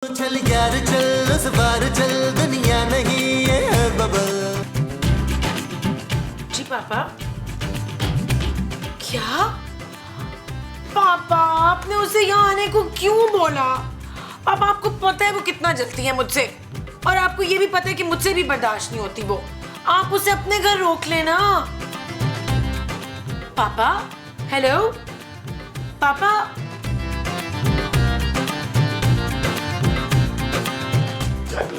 चल यार चल उस बार चल दुनिया नहीं ये है बबल। जी पापा। क्या पापा आपने उसे यहाँ आने को क्यों बोला? पापा आपको पता है वो कितना जलती है मुझसे, और आपको ये भी पता है कि मुझसे भी बर्दाश्त नहीं होती वो। आप उसे अपने घर रोक लेना। पापा हेलो पापा।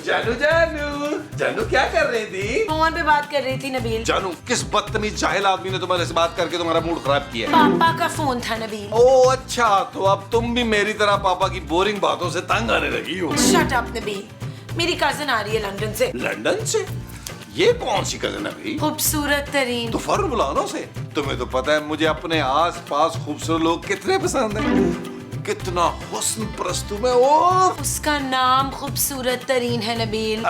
जानू जानू जानू क्या कर रही थी? फोन पे बात कर रही थी नबील। जानू किस बदतमीज जाहिल आदमी ने तुम्हारे से बात करके तुम्हारा मूड खराब किया है? पापा का फोन था नबील। ओ अच्छा, तो अब तुम भी मेरी तरह पापा की बोरिंग बातों से तंग आने लगी हो। शट अप नबील, मेरी कजिन आ रही है लंदन से। लंदन से? ये कौन सी कजन है भाई? खूबसूरत तरीन। तो फौरन बुला लो उसे। तुम्हें तो पता है मुझे अपने आस पास खूबसूरत लोग कितने पसंद हैं। कितना हुस्न परस्तू में। ओ उसका नाम खूबसूरत तरीन है नबील।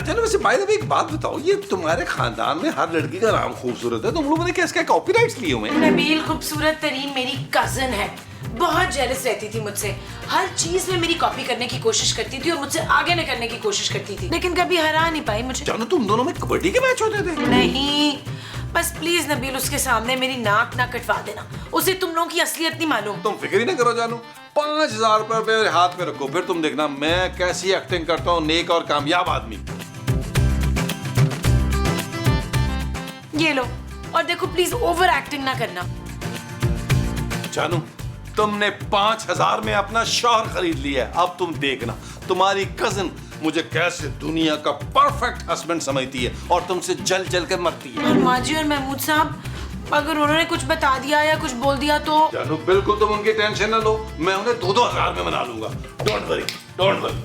चलो वैसे भाई एक बात बताओ, ये तुम्हारे खानदान में हर लड़की का नाम खूबसूरत है, तुम लोगों ने क्या कॉपीराइट्स लिए हुए? नबील खूबसूरत तरीन मेरी कजिन है, बहुत जेलस रहती थी मुझसे, हर चीज में मेरी कॉपी करने की कोशिश करती थी और मुझसे आगे न करने की कोशिश करती थी, लेकिन कभी हरा नहीं पाई मुझे। जानो तुम दोनों में कबड्डी के मैच होते थे? नहीं, बस प्लीज नबील उसके सामने मेरी नाक ना कटवा देना, उसे तुम लोगों की असलियत नहीं मालूम। तुम फिक्र ही ना करो जानू, 5,000 रुपए मेरे हाथ में रखो, फिर तुम देखना मैं कैसी एक्टिंग करता हूँ नेक और कामयाब आदमी। ये लो, और देखो प्लीज ओवर एक्टिंग ना करना। जानू तुमने 5,000 में अपना शौहर खरीद लिया है, अब तुम देखना तुम्हारी कजिन मुझे कैसे दुनिया का परफेक्ट हस्बैंड समझती है और तुमसे जल जल कर मरती है। और माजी और महमूद साहब अगर उन्होंने कुछ बता दिया या कुछ बोल दिया तो? जानू बिल्कुल तुम उनकी टेंशन ना लो, मैं उन्हें 2-2 हजार में मना लूंगा। Don't worry, don't worry.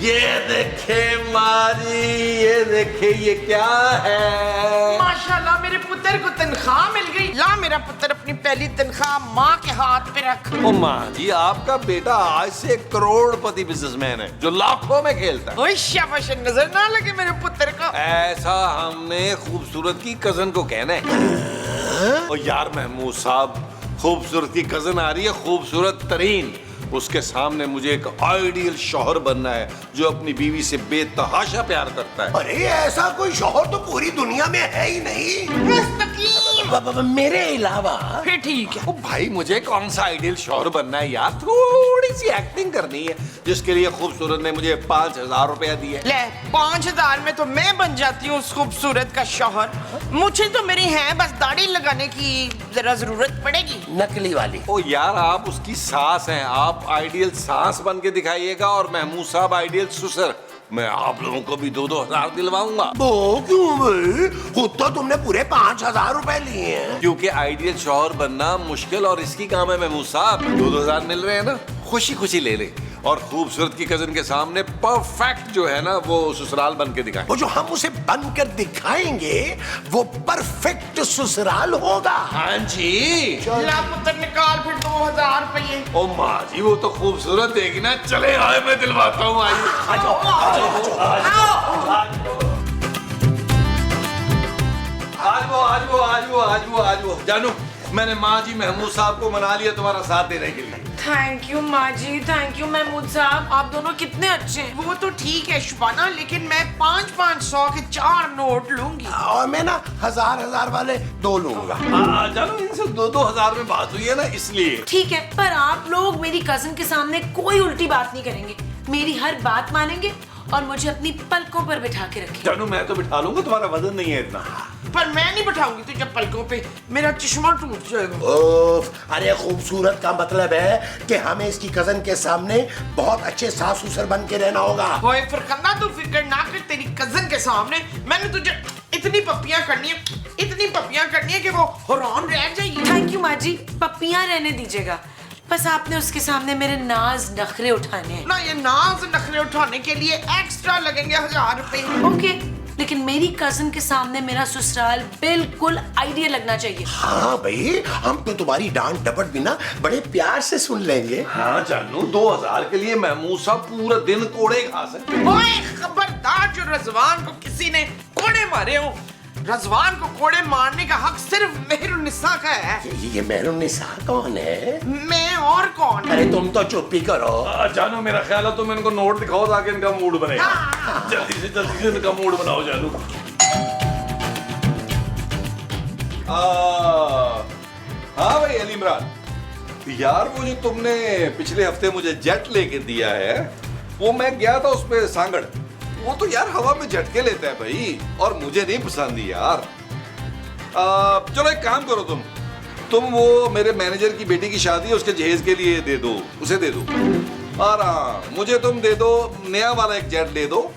ये देखे मारी, ये देखे ये क्या है? माशाल्लाह मेरे पुत्र को तनख्वाह मिल गई। ला मेरा पुत्र अपनी पहली तनख्वाह माँ के हाथ पे रख। ओ माँ जी, आपका बेटा आज से करोड़पति बिजनेसमैन है जो लाखों में खेलता है। ओए शाबाश, नजर ना लगे मेरे पुत्र को। ऐसा हमने खूबसूरत की कजन को कहना है। ओ यार महमूद साहब, खूबसूरत की कजन आ रही है, खूबसूरत तरीन, उसके सामने मुझे एक आइडियल शौहर बनना है जो अपनी बीवी से बेतहाशा प्यार करता है। अरे ऐसा कोई शौहर तो पूरी दुनिया में है ही नहीं मेरे अलावा। फिर ठीक है। ओ भाई मुझे कौन सा आइडियल शौहर बनना है यार, थोड़ी सी एक्टिंग करनी है जिसके लिए खूबसूरत ने मुझे 5,000 रुपया दिए। ले 5,000 में तो मैं बन जाती हूँ उस खूबसूरत का शौहर। मुझे तो मेरी है बस दाढ़ी लगाने की जरा जरूरत पड़ेगी। नकली वाली। ओ यार आप उसकी सास हैं, आप आइडियल सास बन के दिखाइएगा और महमूद साहब आइडियल ससुर। मैं आप लोगों को भी 2-2 हजार दिलवाऊंगा। वो क्यों भाई? खुद तो तुमने पूरे 5,000 रुपए लिए हैं। क्योंकि आइडियल शौहर बनना मुश्किल और इसकी काम है महमूद साहब। 2-2 हजार मिल रहे हैं ना, खुशी खुशी ले ले और खूबसूरत की कजन के सामने परफेक्ट जो है ना वो ससुराल बन के दिखाएं। वो जो हम उसे बनकर दिखाएंगे वो परफेक्ट ससुराल होगा। हाँ जी। ला पुत्र निकाल फिर 2,000 रुपये। ओ माँ जी वो तो खूबसूरत देगी ना, चले आए मैं दिलवाता हूँ। आइए आज वो जानू, मैंने माँ जी महमूद साहब को मना लिया तुम्हारा साथ देने के लिए। थैंक यू माँ जी, थैंक यू महमूद साहब, आप दोनों कितने अच्छे हैं। वो तो ठीक है शुबाना, लेकिन मैं 500-500 के 4 नोट लूंगी। और मैं ना 1,000 वाले 2 लूंगा। जानू इनसे 2-2 हजार में बात हुई है ना इसलिए। ठीक है, पर आप लोग मेरी कजिन के सामने कोई उल्टी बात नहीं करेंगे, मेरी हर बात मानेंगे और मुझे अपनी पलकों पर बिठा के रखेंगे। जानू मैं तो बिठा लूंगा, तुम्हारा वजन नहीं है इतना। पर मैं नहीं बैठाऊंगी तुझे पलकों पे, मेरा चश्मा टूट जाएगा। ओफ, अरे खूबसूरत का मतलब है कि हमें इसकी कजन के सामने बहुत अच्छे सास ससुर बन के रहना होगा। होए फरखंदा तू फिक्र ना कर, तेरी कजन के सामने मैंने तुझे इतनी पप्पियां करनी है कि वो हैरान रह जाएगी। थैंक यू माँ जी, पप्पियां रहने दीजिएगा, बस आपने उसके सामने मेरे नाज नखरे उठाने हैं। ना ये नाज नखरे उठाने के लिए एक्स्ट्रा लगेंगे 1,000 रुपए। ओके, लेकिन मेरी कजन के सामने मेरा ससुराल बिल्कुल आइडियल लगना चाहिए। हाँ भाई, हम तो तुम्हारी डांट डपट भी ना बड़े प्यार से सुन लेंगे। हाँ जानू, 2000 के लिए महमूद साहब पूरा दिन कोड़े खा सकते। ओए खबरदार, जो रजवान को किसी ने कोड़े मारे हो, रजवान को कोड़े मारने का हक सिर्फ मेहरुन्निसा का है। ये मेहरुन्निसा कौन है? मैं और कौन? अरे तुम तो चुप ही करो। जानू, मेरा ख्याल है तुम इनको नोट दिखाओ ताकि इनका मूड बनेगा। जल्दी से इनका मूड बनाओ जानू। हाँ भाई अली इमरान यार, वो जो तुमने पिछले हफ्ते मुझे जेट लेके दिया है, वो मैं गया था उस पे सांगड़, वो तो यार हवा में झटके लेता है भाई, और मुझे नहीं पसंद यार। चलो एक काम करो, तुम वो मेरे मैनेजर की बेटी की शादी है, उसके जहेज के लिए दे दो, उसे दे दो। और मुझे तुम दे दो नया वाला एक जेट दे दो।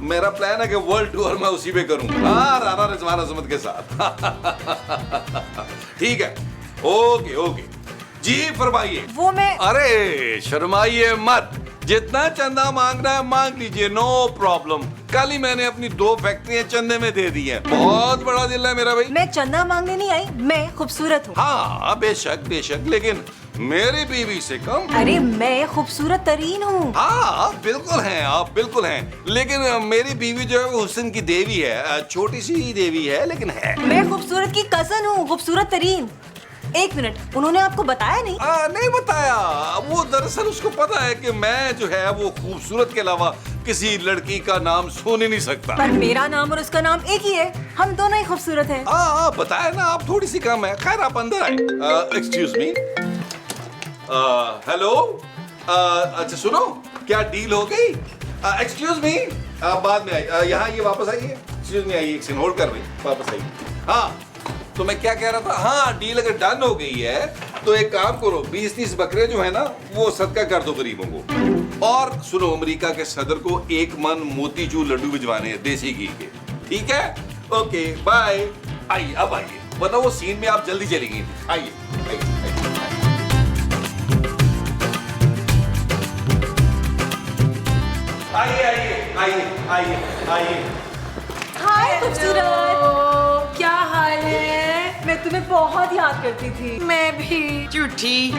मेरा प्लान है कि वर्ल्ड टूर मैं उसी पे करूं, राना रिजवान अजमत के साथ। ठीक है, ओके ओके जी, फरमाइए। वो मैं अरे शर्माइए मत, जितना चंदा मांगना है मांग लीजिए, नो प्रॉब्लम। कल ही मैंने अपनी 2 फैक्ट्रियां चंदे में दे दी हैं। बहुत बड़ा दिल है मेरा भाई। मैं चंदा मांगने नहीं आई, मैं खूबसूरत हूँ। हाँ बेशक बेशक, लेकिन मेरी बीवी से कम। अरे मैं खूबसूरत तरीन हूँ। हाँ बिल्कुल हैं आप, बिल्कुल हैं, लेकिन मेरी बीवी जो है वो हुस्न की देवी है, छोटी सी देवी है लेकिन है। मैं खूबसूरत की कजन हूँ, खूबसूरत तरीन। एक मिनट, उन्होंने आपको बताया नहीं? नहीं बताया, वो दरअसल उसको पता है कि मैं जो है वो खूबसूरत के अलावा किसी लड़की का नाम सुन ही नहीं सकता। पर मेरा नाम और उसका नाम एक ही है, हम दोनों ही खूबसूरत हैं। बताया ना, आप थोड़ी सी कम है। खैर आप अंदर आए। एक्सक्यूज मी, हेलो, अच्छा सुनो, क्या डील हो गई? एक्सक्यूज मी, बाद में आइए, यहाँ ये वापस आइए। एक्सक्यूज मी, आइए, एक सेकंड होल्ड कर भाई, वापस आइए। हाँ तो मैं क्या कह रहा था, हाँ डील अगर डन हो गई है तो एक काम करो, 20-30 बकरे जो है ना वो सदका कर दो गरीबों को। और सुनो, अमेरिका के सदर को 1 मन मोतीचूर लड्डू भिजवाने हैं देसी घी के, ठीक है? Okay bye. आइए अब आइए, वरना वो सीन में आप जल्दी चलेंगे। आइए आइए आइए आइए आइए आइए। हाय खूबसूरत, क्या हाल है? मैं तुम्हें बहुत याद करती थी। मैं भी। झूठी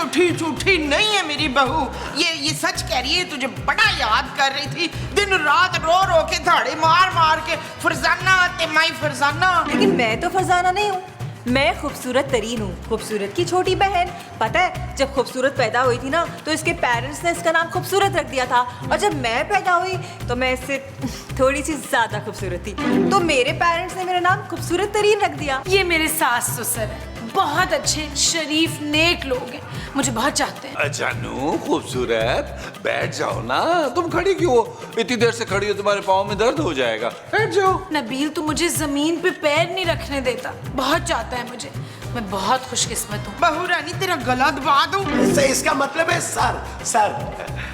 नहीं, झूठी नहीं है मेरी बहू, ये सच कह रही है, तुझे बड़ा याद कर रही थी, दिन रात रो रो के धाड़े मार मार के, फरजाना ते माई फरजाना। लेकिन मैं तो फरजाना नहीं हूँ, मैं खूबसूरत तरीन हूँ, खूबसूरत की छोटी बहन। पता है, जब खूबसूरत पैदा हुई थी ना तो इसके पेरेंट्स ने इसका नाम खूबसूरत रख दिया था, और जब मैं पैदा हुई तो मैं इससे थोड़ी सी ज्यादा खूबसूरत थी, तो मेरे पेरेंट्स ने मेरा नाम खूबसूरत तरीन रख दिया। ये मेरे सास ससुर है, बहुत अच्छे शरीफ नेक लोग हैं, मुझे बहुत चाहते हैं। जानू खूबसूरत, बैठ जाओ ना, तुम खड़ी क्यों हो? इतनी देर से खड़ी हो, तुम्हारे पाँव में दर्द हो जाएगा, बैठ जाओ। नबील तो मुझे जमीन पे पैर नहीं रखने देता, बहुत चाहता है मुझे, मैं बहुत खुशकिस्मत हूँ। बहू रानी तेरा गला दबा दूं? इसका मतलब है सर।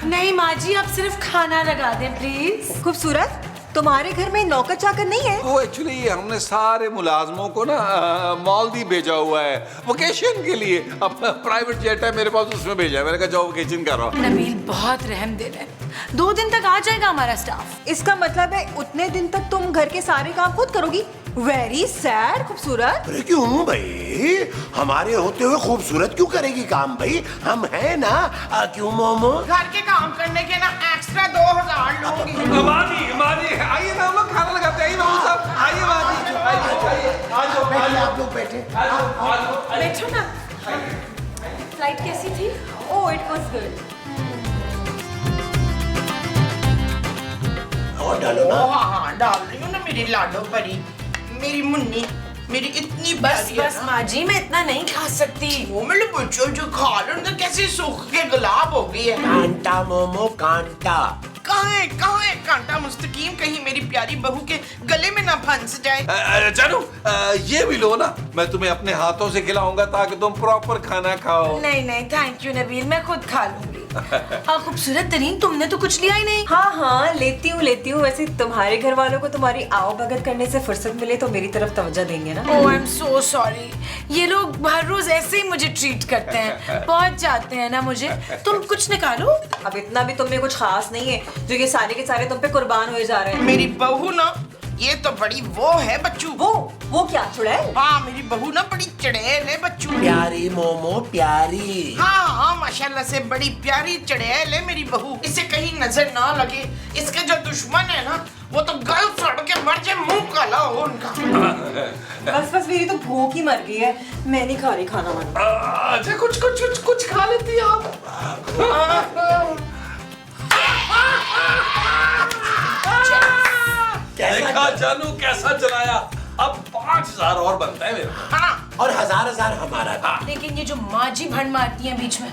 नहीं माँ जी, आप सिर्फ खाना लगा दें प्लीज। खूबसूरत, तुम्हारे घर में नौकर चाकर नहीं है? वो एक्चुअली हमने सारे मुलाजमों को ना मालदीव भेजा हुआ है वेकेशन के लिए, अपना प्राइवेट जेट है मेरे पास, उसमें भेजा है। मैंने कहा जाओ वेकेशन करो। नबील बहुत रहम दे रहे हैं, 2 दिन तक आ जाएगा हमारा स्टाफ। इसका मतलब है उतने दिन तक तुम घर के सारे काम खुद करोगी? वेरी सैड खूबसूरत। अरे क्यों भाई, हमारे होते हुए खूबसूरत क्यों करेगी काम भाई, हम हैं ना। क्यों मोमो? घर के काम करने के ना एक्स्ट्रा 2000 लूंगी। माजी आइए ना, हम लोग खाना लगाते हैं। आइए साहब, आइए माजी, बैठिए, आप लोग बैठे। बैठो ना। फ्लाइट कैसी थी? Oh it was good. और डालो ना। हाँ डाल रही हूँ ना मेरी लाडो परी, मेरी मुन्नी, मेरी इतनी बस माँ जी, मैं इतना नहीं खा सकती। वो मेरे बच्चों जो खा लो ना, कैसे सूख के गुलाब हो गई है। कांटा मोमो कांटा। कहाँ है कांटा मुस्तकीम, कहीं मेरी प्यारी बहू के गले में ना फंस जाए। जानू ये भी लो ना, मैं तुम्हें अपने हाथों से खिलाऊंगा ताकि तुम प्रॉपर खाना खाओ। नहीं थैंक यू नबील, मैं खुद खा लूंगी। खूबसूरत तरीन, तुमने तो कुछ लिया ही नहीं। हाँ हाँ, लेती हूँ। वैसे तुम्हारे घर वालों को तुम्हारी आओ भगत करने से फुर्सत मिले तो मेरी तरफ तवज्जो देंगे ना। ओह आई एम सो सॉरी, ये लोग हर रोज ऐसे ही मुझे ट्रीट करते हैं, पहुंच जाते हैं ना मुझे। तुम कुछ निकालो। अब इतना भी तुम में कुछ खास नहीं है जो ये सारे के सारे तुम पे कुर्बान हुए जा रहे हैं। मेरी बहू ना, ये तो बड़ी वो है बच्चू। वो क्या चुड़ैल? हाँ, मेरी बहू ना बड़ी चड़ैल है बच्चू। प्यारी मोमो प्यारी। हाँ, माशाल्लाह से बड़ी प्यारी चड़ैल है मेरी बहू। इसे कहीं नजर ना लगे, इसके जो दुश्मन है ना वो तो गल सड़ के मर जाए, मुंह काला हो उनका। बस मेरी तो भूख ही मर गई है, मैं नहीं खा रही खाना वाना। अच्छा कुछ खा लेती आप। देखा जानू कैसा चलाया। अब 5000 और बनता है मेरे। हाँ, और 1000 हमारा था। लेकिन ये जो माजी भंड मारती है बीच में।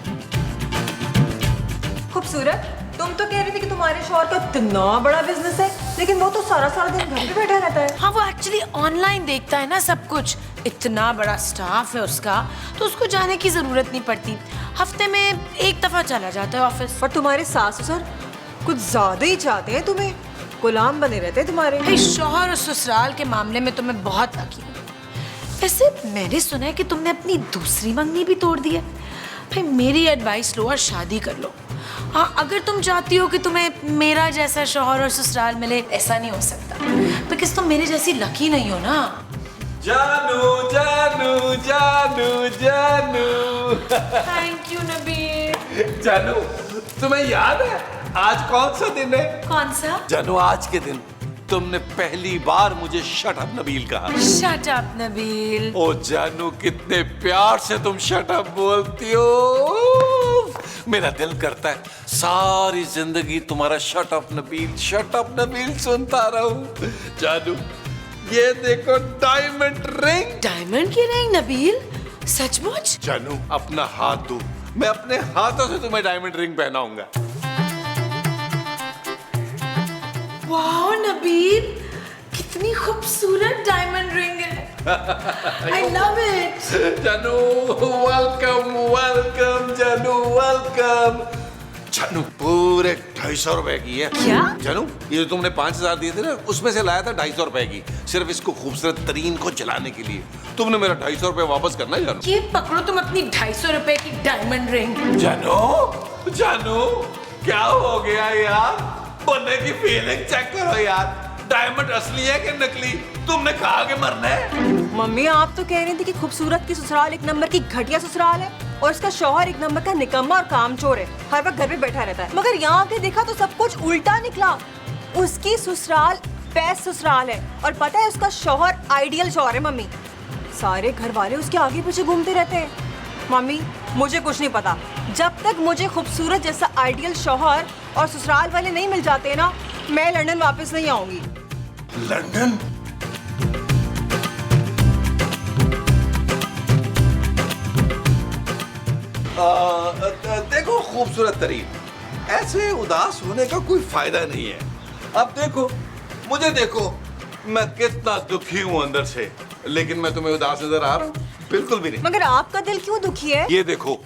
खूबसूरत, तुम तो कह रही थी कि तुम्हारे शौहर का इतना बड़ा बिजनेस है, लेकिन वो तो सारा दिन घर पे बैठा रहता है। हाँ, वो एक्चुअली ऑनलाइन देखता है ना सब कुछ। इतना बड़ा स्टाफ है उसका, तो उसको जाने की जरूरत नहीं पड़ती। हफ्ते में एक दफा चला जाता है ऑफिस। पर तुम्हारे सास ससुर कुछ ज्यादा ही चाहते हैं तुम्हें, गुलाम बने रहते हैं तुम्हारे। भाई, शौहर और ससुराल के मामले में तो मैं बहुत लकी हूँ। वैसे मैंने सुना है कि तुमने अपनी दूसरी मंगनी भी तोड़ दी है। भाई मेरी एडवाइस लो और शादी कर लो। हाँ, अगर तुम चाहती हो कि तुम्हें मेरा जैसा शौहर और ससुराल मिले, ऐसा नहीं हो सकता बिकॉज तुम मेरे जैसी लकी नहीं हो ना। जानू जानू जानू जानू। Thank you Nabeel. जानू, तुम्हें याद है आज कौन सा दिन है? कौन सा? जानू, आज के दिन तुमने पहली बार मुझे शट अप नबील कहा। Shut up Nabeel. ओ जानू, कितने प्यार से तुम शट अप बोलती हो। मेरा दिल करता है सारी जिंदगी तुम्हारा शट अप नबील सुनता रहूं। जानू, ये देखो डायमंड रिंग। डायमंड की रिंग नबील? सचमुच? जानू, अपना हाथ दो, मैं अपने हाथों से तुम्हें डायमंड रिंग पहनाऊंगा। वाह नबील, कितनी खूबसूरत डायमंड रिंग है। I love it. जानू वेलकम जानू वेलकम। जानू, पूरे 250 रुपए की है। क्या? जानू, ये जो तुमने 5000 दिए थे ना, उसमें से लाया था 250 रुपए की, सिर्फ इसको खूबसूरत तरीन को जलाने के लिए। तुमने मेरा 250 रुपए वापस करना है जानू। ये पकड़ो तुम अपनी 250 रुपए की डायमंड रिंग। जानू क्या हो गया यार? बनने की फीलिंग चेक करो यार। डायमंड असली है कि नकली? तुमने कहा कि मरना है। मम्मी, आप तो कह रही थी कि खूबसूरत की ससुराल एक नंबर की घटिया ससुराल है और इसका शौहर एक नंबर का निकम्मा और कामचोर है, हर वक्त घर पे बैठा रहता है। मगर यहाँ आके देखा तो सब कुछ उल्टा निकला। उसकी ससुराल बेस्ट ससुराल है और पता है उसका शौहर आइडियल शौहर है। मम्मी, सारे घर वाले उसके आगे पीछे घूमते रहते हैं। मम्मी, मुझे कुछ नहीं पता। जब तक मुझे खूबसूरत जैसा आइडियल शौहर और ससुराल वाले नहीं मिल जाते ना, मैं लंदन वापस नहीं आऊंगी। लंदन? देखो खूबसूरत तरीन, ऐसे उदास होने का कोई फायदा नहीं है। अब देखो, मुझे देखो, मैं कितना दुखी हूँ अंदर से, लेकिन मैं तुम्हें उदास नजर आ रहा हूँ? बिल्कुल भी नहीं। मगर आपका दिल क्यों दुखी है? ये देखो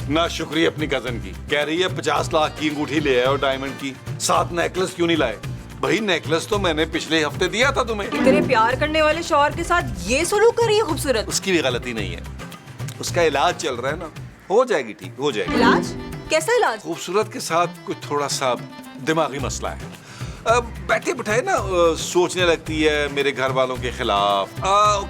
ना, शुक्रिया अपनी कजन की, कह रही है 50 लाख की अंगूठी ले आए और डायमंड की, साथ नेकलेस क्यों नहीं लाए? भाई नेकलेस तो मैंने पिछले हफ्ते दिया था तुम्हें। इतने प्यार करने वाले शौहर के साथ ये सलूक कर रही है खूबसूरत? उसकी भी गलती नहीं है, उसका इलाज चल रहा है ना, हो जाएगी ठीक, हो जाएगी। इलाज? कैसा इलाज? खूबसूरत के साथ कुछ थोड़ा सा दिमागी मसला है। बैठे बिठाए ना सोचने लगती है मेरे घर वालों के खिलाफ।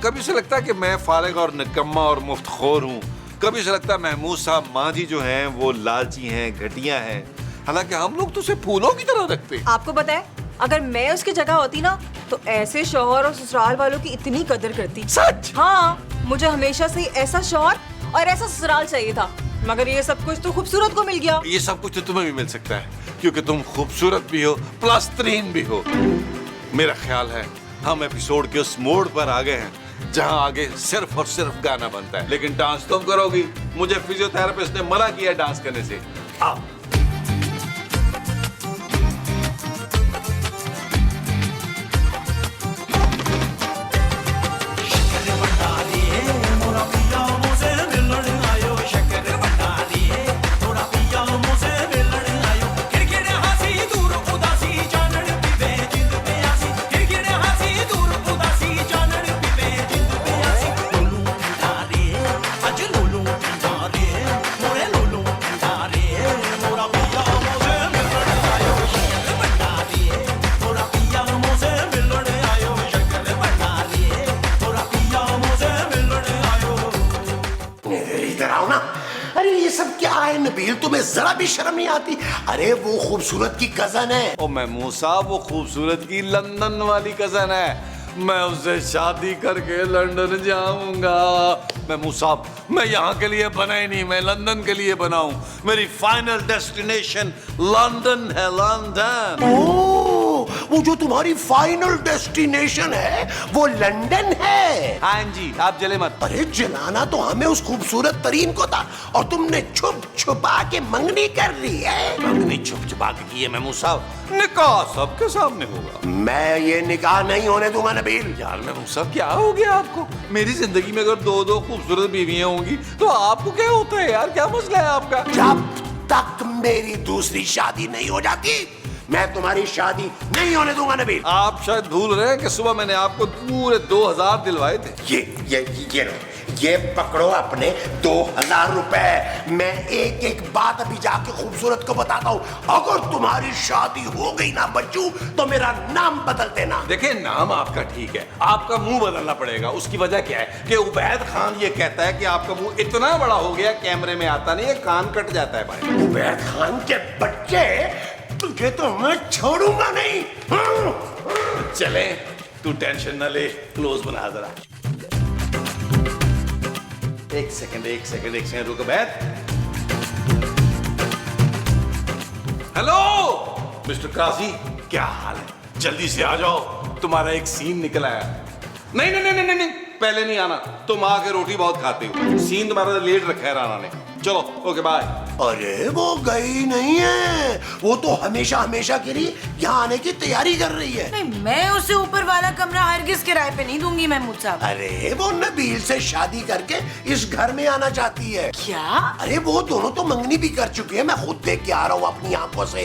कभी उसे लगता है कि मैं फारिग और निकम्मा और मुफ्तखोर हूँ, कभी उसे लगता है महमूद साहब माजी जो हैं वो लालची हैं, घटिया हैं, हालांकि हम लोग तो उसे फूलों की तरह रखते हैं। आपको पता है, अगर मैं उसकी जगह होती ना तो ऐसे शौहर और ससुराल वालों की इतनी कदर करती। सच? हाँ, मुझे हमेशा से ऐसा शौहर और ऐसा ससुराल चाहिए था, मगर ये सब कुछ तो खूबसूरत को मिल गया। ये सब कुछ तो तुम्हें भी मिल सकता है, क्योंकि तुम खूबसूरत भी हो प्लस तरीन भी हो। मेरा ख्याल है हम एपिसोड के उस मोड़ पर आ गए हैं जहां आगे सिर्फ और सिर्फ गाना बनता है, लेकिन डांस तुम करोगी। मुझे फिजियोथेरेपिस्ट ने मना किया डांस करने से। आओ। मोरा पिया मुझे मिलन आयो, शक्कर बना दिए, थोड़ा पिया मुझे अरे ये सब क्या है नबील, तुम्हें जरा भी शर्म नहीं आती? अरे वो खूबसूरत की कजन है। ओ महमूद साहब, वो खूबसूरत की लंदन वाली कजन है। मैं उससे शादी करके लंदन जाऊंगा। महमूद साहब, मैं यहाँ के लिए बना ही नहीं, मैं लंदन के लिए बना हूँ। मेरी फाइनल डेस्टिनेशन लंदन है, लंदन। ओह, वो जो तुम्हारी फाइनल डेस्टिनेशन है वो लंदन है। हाँ जी, आप जले मत। अरे जलाना तो हमें उस खूबसूरत तरीन को था, और तुमने छुप छुपा के मंगनी कर ली है। मंगनी छुप छुपा के की है महमूद साहब, निकाह सबके सामने होगा। मैं ये निकाह नहीं होने दूंगा नबील। यार महमूद साहब, क्या हो गया आपको? मेरी जिंदगी में अगर दो खूबसूरत बीवियां होंगी तो आपको क्या होता है यार? क्या मसला है आपका? जब तक मेरी दूसरी शादी नहीं हो जाती मैं तुम्हारी शादी नहीं होने दूंगा नबील। आप शायद भूल रहे हैं कि सुबह मैंने आपको पूरे 2000 दिलवाए थे। ये पकड़ो अपने 2000 रुपए। मैं एक एक बात अभी जाके खूबसूरत को बताता हूँ। अगर तुम्हारी शादी हो गई ना बच्चू, तो मेरा नाम बदल देना। देखिए, नाम आपका ठीक है, आपका मुंह बदलना पड़ेगा। उसकी वजह क्या है कि उबैद खान ये कहता है कि आपका मुंह इतना बड़ा हो गया कैमरे में आता नहीं है, कान कट जाता है भाई। उबैद खान के बच्चे, तुझे तो मैं छोड़ूंगा नहीं। चले, तू टेंशन न ले, क्लोज बना जरा। एक सेकंड रुको बैठ। हेलो मिस्टर काजी, क्या हाल है? जल्दी से आ जाओ, तुम्हारा एक सीन निकल आया। नहीं, पहले नहीं आना, तुम आके रोटी बहुत खाते हो। सीन तुम्हारा लेट रखा है राना ने। चलो, ओके बाय। अरे वो गई नहीं है, वो तो हमेशा हमेशा के लिए यहाँ आने की तैयारी कर रही है। नहीं, मैं उसे ऊपर वाला कमरा हरगिज किराए पे नहीं दूंगी महमूद साहब। अरे वो नबील से शादी करके इस घर में आना चाहती है। क्या? अरे वो दोनों तो मंगनी भी कर चुके हैं, मैं खुद देख के आ रहा हूँ अपनी आंखों से।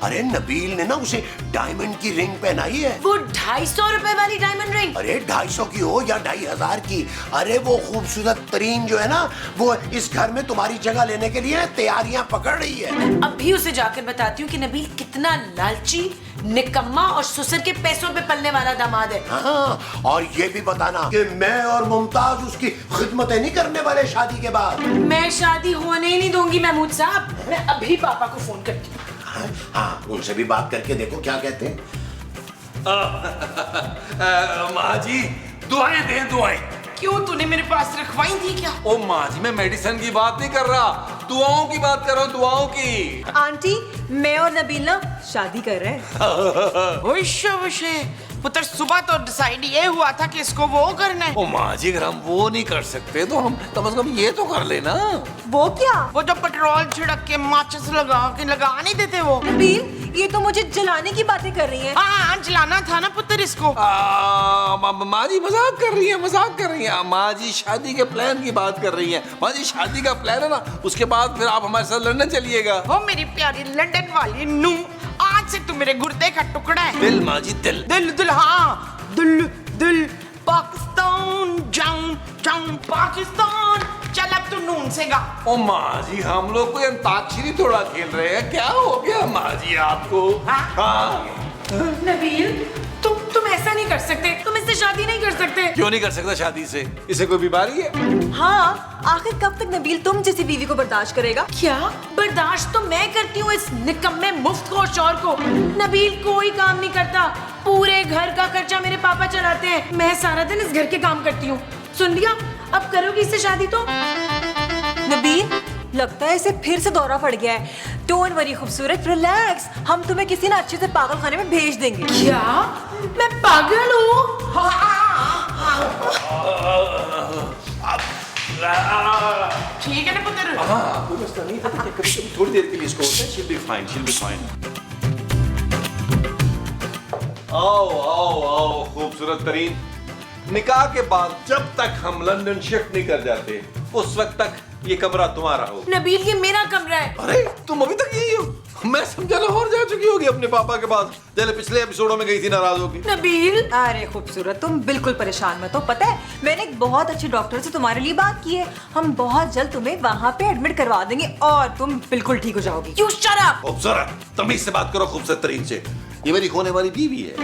अरे नबील ने ना उसे डायमंड की रिंग पहनाई है। वो 250 रुपए वाली डायमंड रिंग? अरे 250 की हो या 2500 की, अरे वो खूबसूरत तरीन जो है ना, वो इस घर में तुम्हारी जगह लेने के लिए तैयारियां पकड़ रही है। अभी उसे जाकर बताती हूँ कि नबील कितना लालची, निकम्मा और ससुर के पैसों पे पलने वाला दामाद है। हाँ, और ये भी बताना कि मैं और मुमताज उसकी खिदमतें नहीं करने वाले शादी के बाद। मैं शादी होने ही नहीं दूंगी महमूद साहब। मैं अभी पापा को फोन करती हूँ। हाँ, उनसे भी बात करके देखो क्या कहते हैं। माँ जी, दुआएं दें, दुआएं। क्यों, तूने मेरे पास रखवाई थी क्या? ओ माँ जी, मैं मेडिसिन की बात नहीं कर रहा, दुआओं की बात कर रहा हूँ, दुआओं की। आंटी, मैं और नबील ना शादी कर रहे हैं। पुत्र, सुबह तो डिसाइड ये हुआ था कि इसको वो करना है। ओ माँ जी, अगर हम वो नहीं कर सकते तो हम कम से कम ये तो कर लेना। वो क्या? वो जो पेट्रोल छिड़क के माचिस लगा नहीं देते वो। नबील, ये तो मुझे जलाने की बातें कर रही है। हाँ, जलाना था ना पुत्र इसको। माँ जी मजाक कर रही है, मजाक कर रही है। माँ जी शादी के प्लान की बात कर रही है। माँ जी, शादी का प्लान है ना, उसके बाद फिर आप हमारे साथ लंदन चलिएगा। वो मेरी प्यारी लंदन वाली नू, आज से तू मेरे गुर्दे का टुकड़ा है। दिल माँ जी, दिल दिल, हाँ, दिल। पाकिस्तान जाऊं पाकिस्तान। चल अब तू नून से गा। ओ माँ जी, हम लोग कोई अंताक्षरी थोड़ा खेल रहे हैं, क्या हो गया माँ जी आपको? हाँ? नबील, तुम ऐसा नहीं कर सकते, तुम इससे शादी नहीं कर सकते। क्यों नहीं कर सकता शादी से? इसे कोई बीमारी है? हाँ, आखिर कब तक नबील तुम जैसी बीवी को बर्दाश्त करेगा? क्या बर्दाश्त तो मैं करती हूँ इस निकम्मे मुफ्तखोर शौहर को। नबील कोई काम नहीं करता, पूरे घर का खर्चा मेरे पापा चलाते हैं, मैं सारा दिन इस घर के काम करती हूँ। सुन लिया, अब करोगी इससे शादी तो? नबील, लगता है इसे फिर से दौरा पड़ गया है। डोंट वरी खूबसूरत, रिलैक्स, हम तुम्हें किसी ना अच्छे से पागल खाने में भेज देंगे। क्या? मैं पागल हूँ? ठीक है ना पुत्र? हाँ, कोई मसला नहीं था, कभी थोड़ी देर के लिए इसको होता है। she'll be fine, she'll be fine। आओ खूबसूरत तरीन, निकाह के बाद जब तक हम लंदन शिफ्ट नहीं कर जाते उस वक्त तक ये कमरा तुम्हारा हो। नबील, ये मेरा कमरा है। अरे तुम अभी तक यही हो? मैं समझा लाहौर जा चुकी होगी अपने पापा के पास, जैसे पिछले एपिसोडों में गई थी नाराज होगी। नबील, अरे खूबसूरत, तुम बिल्कुल परेशान मत हो। पता है, मैंने एक बहुत अच्छे डॉक्टर से तुम्हारे लिए बात की है। हम बहुत जल्द तुम्हें वहाँ पे एडमिट करवा देंगे और तुम बिल्कुल ठीक हो जाओगी। You shut up! खूबसूरत, तमीज से बात करो खूबसूरत तरीन से। ये मेरी होने वाली बीवी है।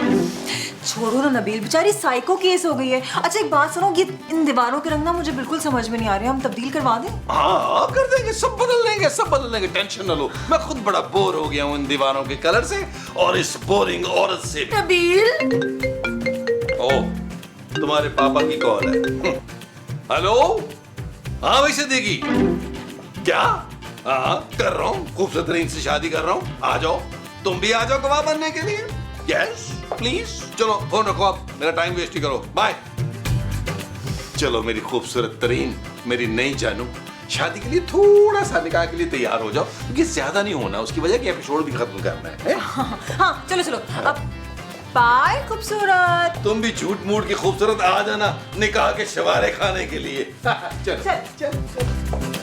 छोड़ो ना नबील, बेचारी साइको केस हो गई है। अच्छा एक बात सुनो, ये इन दीवारों के रंग ना मुझे बिल्कुल समझ में नहीं आ रहे, हम तब्दील करवा दें? हाँ कर देंगे, सब बदल देंगे, सब बदल देंगे, टेंशन न लो। मैं खुद बड़ा बोर हो गया हूँ इन दीवारों के कलर से और इस बोरिंग औरत से भी। नबील, ओह, तुम्हारे पापा की कॉल है। हेलो, हाँ भाई सिद्दीकी, क्या? हाँ कर रहा हूँ, खूबसूरत तरीन से शादी कर रहा हूँ, आ जाओ, तुम भी आ जाओ गवाह बनने के लिए। यस प्लीज, चलो फोन रखो आप, मेरा टाइम वेस्ट ही करो, बाय। चलो मेरी खूबसूरत तरीन, मेरी नई जानू, शादी के लिए थोड़ा सा निकाह के लिए तैयार हो जाओ, क्योंकि ज्यादा नहीं होना, उसकी वजह कि एपिसोड भी खत्म करना है। हाँ चलो चलो अब बाय खूबसूरत। तुम भी झूठ मूठ की खूबसूरत आ जाना निकाह के शवारे खाने के लिए। चल चल। चल चल।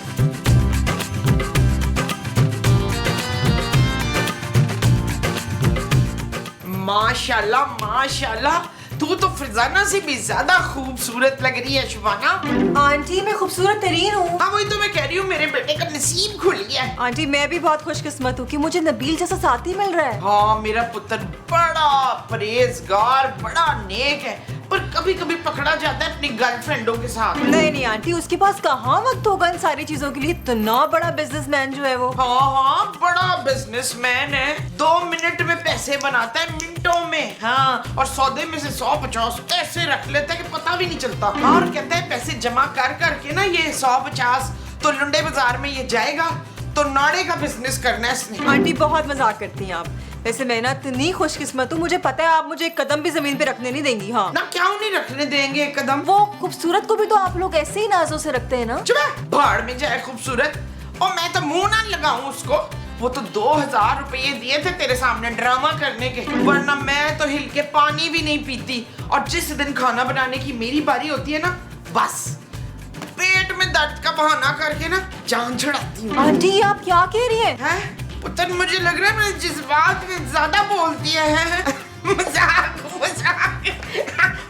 माशाल्लाह माशाल्लाह, तू तो फरजाना से भी ज्यादा खूबसूरत लग रही है शुबाना। आंटी मैं खूबसूरत तरीन हूँ। हाँ वही तो मैं कह रही हूँ, मेरे बेटे का नसीब खुल गया है। आंटी मैं भी बहुत खुशकिस्मत हूँ कि मुझे नबील जैसा साथी मिल रहा है। हाँ मेरा पुत्र बड़ा परहेजगार, बड़ा नेक है, पर कभी कभी पकड़ा जाता है अपनी गर्लफ्रेंडों के साथ। नहीं नहीं आंटी, उसके पास कहाँ वक्त होगा इन सारी चीजों के लिए, इतना बड़ा बिजनेसमैन जो है वो। हाँ हाँ बड़ा बिजनेसमैन है, 2 मिनट में पैसे बनाता है, मिनटों में। हाँ और सौदे में से 150 ऐसे रख लेता है कि पता भी नहीं चलता। और कहता है पैसे जमा कर करके ना ये 150 तो लुंडे बाजार में ये जाएगा, तो नाड़े का बिजनेस करना है इसने। आंटी बहुत मजाक करती हैं आप। वैसे मैं ना इतनी खुशकिस्मत हूँ, मुझे पता है आप मुझे एक कदम भी जमीन पे रखने नहीं देंगी। हाँ ना क्यों नहीं रखने देंगे एक कदम? वो खूबसूरत को भी तो आप लोग ऐसे ही नाजों से रखते हैं ना। चुप है, भाड़ में जाए खूबसूरत। और मैं तो मुंह ना लगाऊं उसको, वो तो 2000 रुपये दिए थे तेरे सामने ड्रामा करने के, वरना मैं तो हिल के पानी भी नहीं पीती। और जिस दिन खाना बनाने की मेरी बारी होती है ना, बस पेट में दर्द का बहाना करके ना जान छुड़ाती हूँ। आंटी आप क्या कह रही हैं? हैं? पुत्र मुझे लग रहा है मैं जज्बात में ज्यादा बोलती है। मजाक मजाक।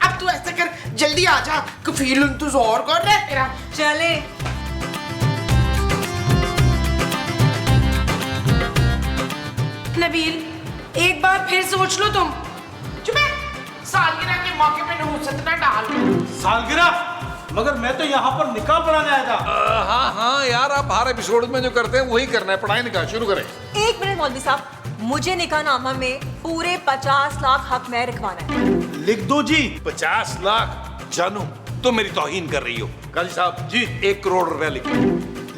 अब तू ऐसा कर, जल्दी आ जा, कफील इंतजार कर रहा है तेरा। चले। नबील, एक बार फिर सोच लो तुम। चुप है, सालगिरह के मौके पे नहुसत ना डाल। सालगिरह? मगर मैं तो यहाँ पर निकाह पढ़ाने आया था। हाँ हाँ यार, आप हर एपिसोड में जो करते हैं वही करना है, पढ़ाई निकाह शुरू करें। एक मिनट मौलवी साहब, मुझे निकाहनामा में पूरे 50 लाख हक मैं रखवाना है। लिख दो जी। 50 लाख? जानू तुम मेरी तौहीन कर रही हो। काजी साहब जी। 1 करोड़ रुपया लिखो।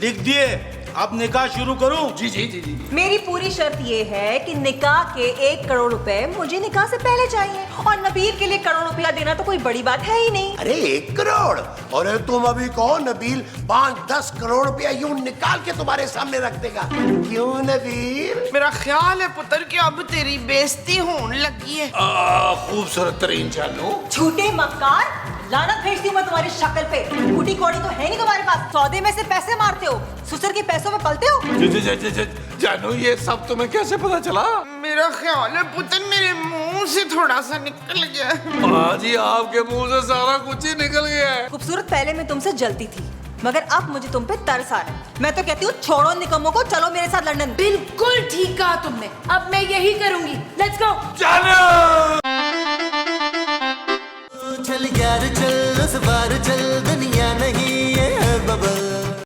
लिख दिए। अब निकाह शुरू करूं? जी जी जी जी। मेरी पूरी शर्त ये है कि निकाह के 1 करोड़ रुपए मुझे निकाह से पहले चाहिए, और नबील के लिए करोड़ रुपया देना तो कोई बड़ी बात है ही नहीं। अरे 1 करोड़? और तुम अभी कहो नबील 5-10 करोड़ रुपया यूं निकाल के तुम्हारे सामने रख देगा। क्यों नबील? मेरा ख्याल है पुत्र कि अब तेरी बेइज्जती होने लगी है। खूबसूरत तरीन जानू। झूठे मक्कार, लानत भेजती हूँ मैं तुम्हारी शक्ल पे। बूटी कौड़ी तो है नहीं तुम्हारे पास, सौदे में से पैसे मारते हो, ससुर के पैसों में पलते हो। जानू ये सब तुम्हें कैसे पता चला? मेरा ख्याल है पुत्र मेरे मुंह से थोड़ा सा निकल गया। हाँ जी, आपके मुंह से सारा कुछ ही निकल गया है। खूबसूरत पहले मैं तुमसे जलती थी, मगर अब मुझे तुम पे तरस आ रहा है। मैं तो कहती हूँ छोड़ो निकम्मों को, चलो मेरे साथ लंदन। बिल्कुल ठीक कहा तुमने, अब मैं यही करूंगी। Let's go. जानू चल यार चल, उस बार चल दुनिया